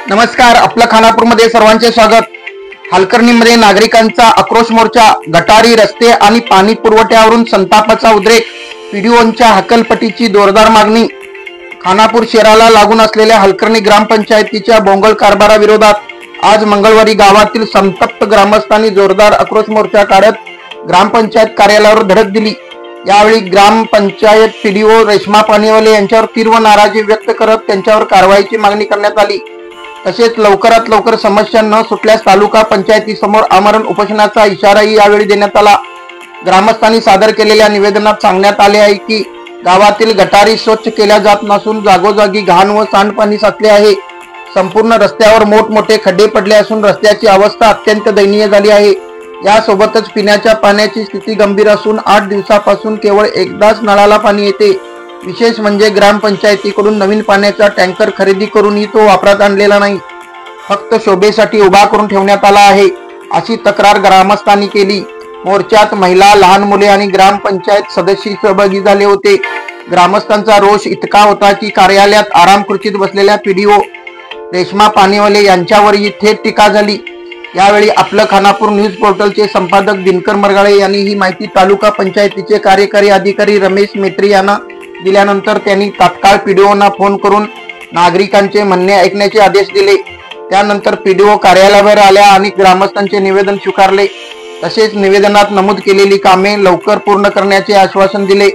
नमस्कार, आपल्या खानापूरमध्ये सर्वांचे स्वागत। हलकर्णीमध्ये नागरिकांचा आक्रोश मोर्चा, गटारी रस्ते आणि पाणी पुरवठ्यावरून संतापाचा उद्रेक, पीडीओंच्या हकलपट्टीची जोरदार मागणी। खानापूर शहराला लागून असलेल्या हलकर्णी ग्रामपंचायतीच्या बोंगळ कारभाराविरोधात आज मंगळवारी गावातील संतप्त ग्रामस्थांनी जोरदार आक्रोश मोर्चा काढत ग्रामपंचायत कार्यालयावर धडक दिली। यावेळी ग्रामपंचायत पीडीओ रेश्मा पानिवले यांच्यावर तीव्र नाराजी व्यक्त करत त्यांच्यावर कारवाईची मागणी करण्यात आली। तसेच लवकरात लवकर समस्या न सुटल्यास तालुका पंचायतीसमोर आमरण उपोषणाचा इशाराही यावेळी देण्यात आला। ग्रामस्थांनी सादर केलेल्या निवेदनात सांगण्यात आले आहे की गावातील गटारी स्वच्छ केल्या जात नसून जागोजागी घाण व सांडपाणी साचले आहे। संपूर्ण रस्त्यावर मोठमोठे खड्डे पडले असून रस्त्याची अवस्था अत्यंत दयनीय झाली आहे। यासोबतच पिण्याच्या पाण्याची स्थिती गंभीर असून 8 दिवसापासून केवळ एकदाच नळाला पाणी येते। विशेष म्हणजे ग्रामपंचायतीकडून नवीन पाण्याचा टँकर खरेदी करूनही तो वापरात आणलेला नाही, फक्त शोभेसाठी उभा करून ठेवण्यात आला आहे, अशी तक्रार ग्रामस्थांनी केली। मोर्चात महिला, लहान मुले आणि ग्रामपंचायत सदस्य सहभागी झाले होते। ग्रामस्थांचा रोष इतका होता की कार्यालयात आराम खुर्चीत बसलेल्या पीडीओ रेश्मा पानिवले यांच्यावरही थेट टीका झाली। यावेळी आपलं खानापूर न्यूज पोर्टलचे संपादक दिनकर मरगाळे यांनी ही माहिती तालुका पंचायतीचे कार्यकारी अधिकारी रमेश मेत्री यांना दिल्यानंतर त्यांनी तात्काळ पीडीओना फोन करून नागरिकांचे म्हणणे ऐकण्याचे आदेश दिले। त्यानंतर पीडीओ कार्यालयावर आल्या आणि ग्रामस्थांचे निवेदन स्वीकारले। तसेच निवेदनात नमूद केलेली कामे लवकर पूर्ण करण्याचे आश्वासन दिले।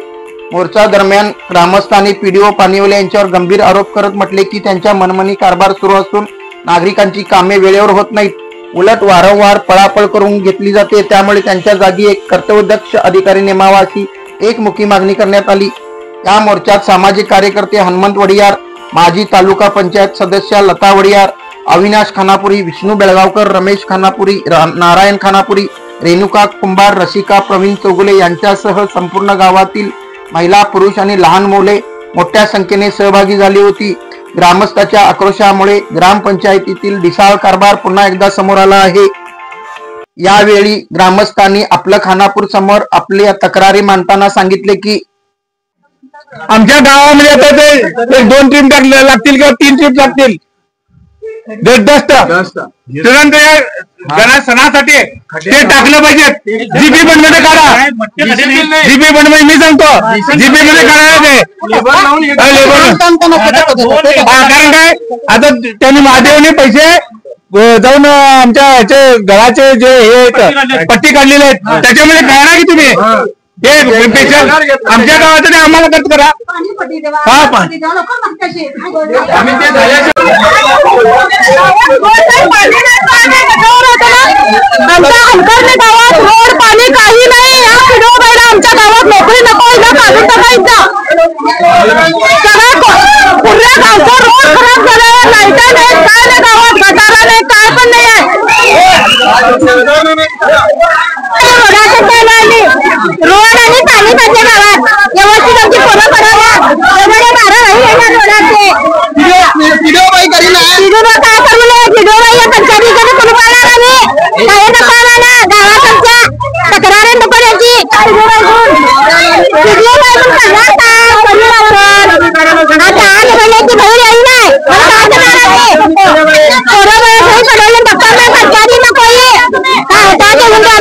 मोर्चा दरम्यान ग्रामस्थांनी पीडीओ पानिवले यांच्यावर गंभीर आरोप करत म्हटले की त्यांच्या मनमानी कारभार सुरू असून नागरिकांची कामे वेळेवर होत नाहीत, उलट वारंवार पळापळ करून घेतली जाते। त्यामुळे त्यांच्या जागी एक कर्तव्यदक्ष अधिकारी नेमावा अशी एकमुखी मागणी करण्यात आली। या मोर्चात सामाजिक कार्यकर्ते हनुमंत वडियार, माजी तालुका पंचायत सदस्य लता वडियार, अविनाश खानापुरी, विष्णू बेळगावकर, रमेश खानापुरी, नारायण खानापुरी, रेणुका कुंभार, रसिका प्रवीण चौगुले यांच्यासह संपूर्ण गावातील महिला, पुरुष आणि लहान मुले मोठ्या संख्येने सहभागी झाली होती। ग्रामस्थांच्या आक्रोशामुळे ग्रामपंचायतीतील ढिसाळ कारभार पुन्हा एकदा समोर आला आहे। यावेळी ग्रामस्थांनी आपलं खानापूर समोर आपल्या तक्रारी मांडताना सांगितले की आमच्या गावामध्ये आता ते 2 ट्रिप लागतील किंवा 3 ट्रिप लागतील, 10 सणासाठी ते टाकलं पाहिजे। जीबी बंद मध्ये काढा, जीबी बंद मध्ये मी सांगतो, जीबी मध्ये कारण काय आता त्यांनी महादेवने पैसे जाऊन आमच्या ह्याचे घराचे जे हे पट्टी काढलेले आहेत त्याच्यामध्ये काढा की तुम्ही आमच्या गावात आम्हाला कट करा। आमच्या हलकर्णी गावात रोड पाणी काही नाही। या पीडीओ बाईला आमच्या गावात नोकरी नको, हिला काढून टाकायचा। पूर्ण गावचा रोड खराब झाला, लाईटा नाही, काय नाही गावात, गटारा नाही, काय पण नाही आहे। रोड आणि पाणी पाहिजे गावात, व्यवस्थित आमची पोरं कराव्या, एवढे 12 नाही येणार रोडाचे। पीडीओ बाई करीना, पीडीओ काय करू नये, पीडीओ बाई या पंचायतीकडे कोण पाहणार आम्ही, काय नको आम्हाला गावात आमच्या तक्रारी नको द्यायची। पीडीओ बाई पण सांगा काय करू आपण, आता आज महिन्याची बाहेर येई नाही, मला काय करणार आहे, पोरं बाहेर सगळ्यांना धक्का नाही, पंचायती नको ये, काय होता ते म्हणजे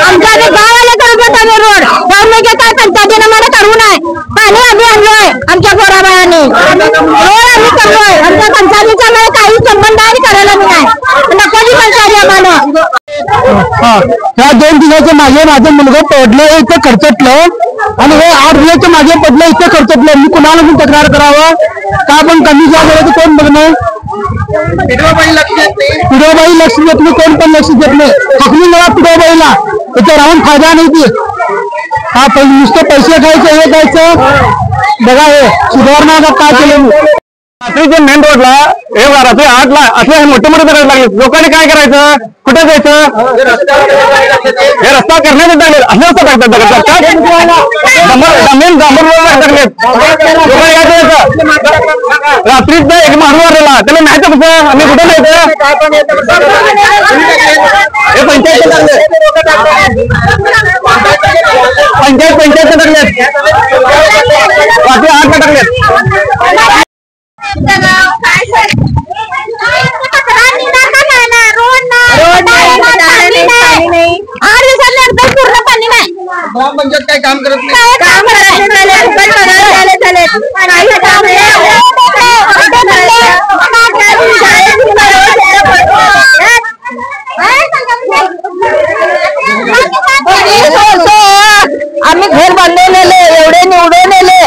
आमच्या गावाला करू आम्ही रोड गव्हर्नमेंटचे काय पंचायतीनं मला करू नाही। पाणी आम्ही आणलोय आमच्या पोराबाळांनी, रोड आम्ही करलोय, आमच्या पंचायतीचा मला काही संबंध आहे करायला नाही, नको जी पंचायती आम्हाला। ह्या 2 दिवसाच्या मागे माझं मुलगा पडलं इथं खर्चटलं आणि हे 8 दिवसाच्या मागे पडलं इथं खर्चटलं। मी कुणाला पण तक्रार करावं का, पण कमी जागा तर कोण बघणार, पीडीओ लक्ष देत नाही, पीडीओ बाई लक्ष देत नाही, कोण पण लक्ष देत नाही। पकडून मला पीडीओ बाईला इथे राहून फायदा नाही ती, हा नुसतं पैसे खायचं हे खायचं बघा, हे सुधारणा काय केलं। रात्रीच्या मेन रोडला हे रात्री 8ला असे मोठे मोठे दगड लागले, लोकांनी काय करायचं, कुठे जायचं, हे रस्ता करण्यात लागले, असे रस्ता टाकतात दगड, रात्रीच एक माणूस आलेला त्याला माहिती कसं आम्ही कुठे जायचं, हे पंचायत टाकलेत, रात्री 8ला टाकलेत। पूर्ण पाणी नाही. ग्रामपंचायत काही काम करत नाही. आम्ही घर बांधलेले एवढे निवडून नेले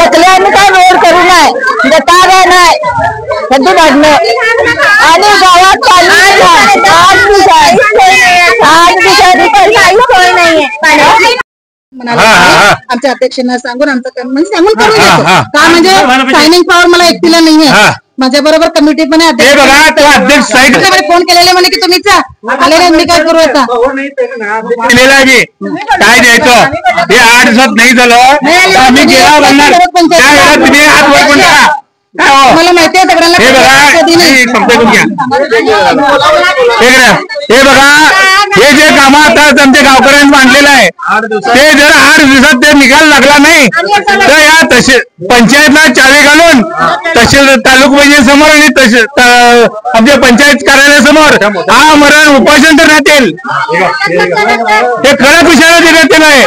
एकले आम्ही काय रोड करू नाही गटार नाही कधी भांडणं आणि गावात पाणी सोय नाहीये. आमच्या अध्यक्षांना सांगून आमचं काम म्हणजे सांगून करून घेतो का म्हणजे सायनिंग पॉवर मला एकटीला नाहीये. माझ्या बरोबर कमिटी पण अध्यक्ष फोन केलेले म्हणे की तुम्हीच आलेले मी काय करू आता काय द्यायचं हे 8 दिवसात नाही झालं आम्ही गेला बनणार तुम्ही हात वर पण मला माहिती आहे सगळ्यांना हे बघा हे जे काम आता आमच्या गावकऱ्यांनी मांडलेलं आहे ते जर 8 दिवसात ते निकाल लागला नाही तर या पंचायतला चावी घालून तहसील तालुका पंचायत समोर आणि आमच्या पंचायत कार्यालयासमोर हा मरण उपोषण करण्यात येईल. हे कडक इशारा देण्यात येईल आहे.